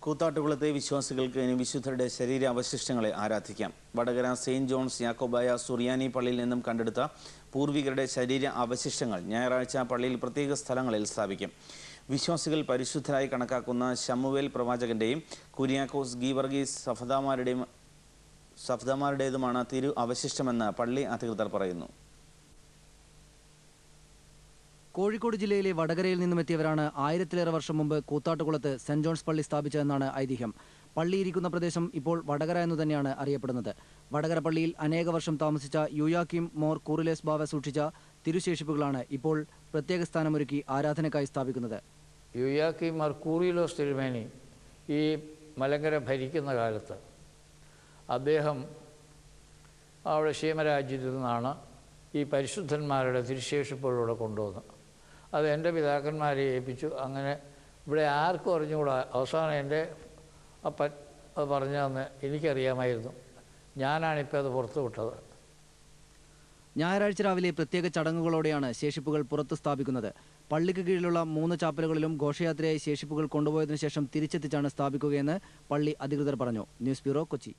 കൂത്താട്ടുകുളത്തെ വിശ്വാസികൾക്ക് ഇനി വിശുദ്ധരുടെ ശരീരാവശിഷ്ടങ്ങളെ ആരാധിക്കാം. വടകര സെയിന്റ് ജോൺസ് യാക്കോബായ സുറിയാനി പള്ളിയിൽ നിന്നും കണ്ടെടുത്ത പൂർവികരുടെ ശരീര അവശിഷ്ടങ്ങൾ ഞായറാഴ്ച പള്ളിയിൽ പ്രത്യേക സ്ഥലങ്ങളിൽ സ്ഥാപിക്കും. വിശ്വാസികൾ പരിശുദ്ധരായി കണക്കാക്കുന്ന ശമുവേൽ പ്രവാചകന്റെയും കുര്യാക്കോസ് ഗീവർഗീസ് സഫദമാരുടേതുമാണ് തിരു അവശിഷ്ടമെന്ന് പള്ളി അധികൃതർ പറയുന്നു. കോഴിക്കോട് ജില്ലയിലെ വടകരയിൽ നിന്നുമെത്തിയവരാണ് 1000-ലേറെ വർഷം മുമ്പ് കൂത്താട്ടുകുളത്ത് സെന്റ് ജോൺസ് പള്ളി സ്ഥാപിച്ചതെന്നാണ് ഐതിഹ്യം. പള്ളിയിരിക്കുന്ന പ്രദേശം ഇപ്പോൾ വടകര എന്നു തന്നെയാണ് അറിയപ്പെടുന്നത്. വടകര പള്ളിയിൽ അനേക വർഷം താമസിച്ച യൂയാക്കിം മോർ കൂറിലേസ് ബാവ സൂക്ഷിച്ച തിരുശേഷിപ്പുകളാണ് ഇപ്പോൾ പ്രത്യേക സ്ഥാനമൊരുക്കി ആരാധനയ്ക്കായി സ്ഥാപിക്കുന്നത്. യൂയാക്കിം മോർ കൂറിലോസ് തിരുമേനി ഈ മലങ്കര ഭരിക്കുന്ന കാലത്ത് അദ്ദേഹം അവിടെ ക്ഷേമരാജ്യത്തിൽ നിന്നാണ് ഈ പരിശുദ്ധന്മാരുടെ തിരുശേഷിപ്പുകളിലൂടെ കൊണ്ടുവന്നത്. അത് എൻ്റെ പിതാക്കന്മാരെ ഏൽപ്പിച്ചു. അങ്ങനെ ഇവിടെ ആർക്കും അറിഞ്ഞുകൂടാ. അവസാനം എൻ്റെ അപ്പൻ അത് പറഞ്ഞതെന്ന് എനിക്കറിയാമായിരുന്നു. ഞാനാണിപ്പോൾ അത് പുറത്തു വിട്ടത്. ഞായറാഴ്ച രാവിലെ പ്രത്യേക ചടങ്ങുകളോടെയാണ് ശേഷിപ്പുകൾ പുറത്തു സ്ഥാപിക്കുന്നത്. പള്ളിക്ക് കീഴിലുള്ള 3 ചാപ്പലുകളിലും ഘോഷയാത്രയായി ശേഷിപ്പുകൾ കൊണ്ടുപോയതിനു ശേഷം തിരിച്ചെത്തിച്ചാണ് സ്ഥാപിക്കുകയെന്ന് പള്ളി അധികൃതർ പറഞ്ഞു. News bureau, Kochi.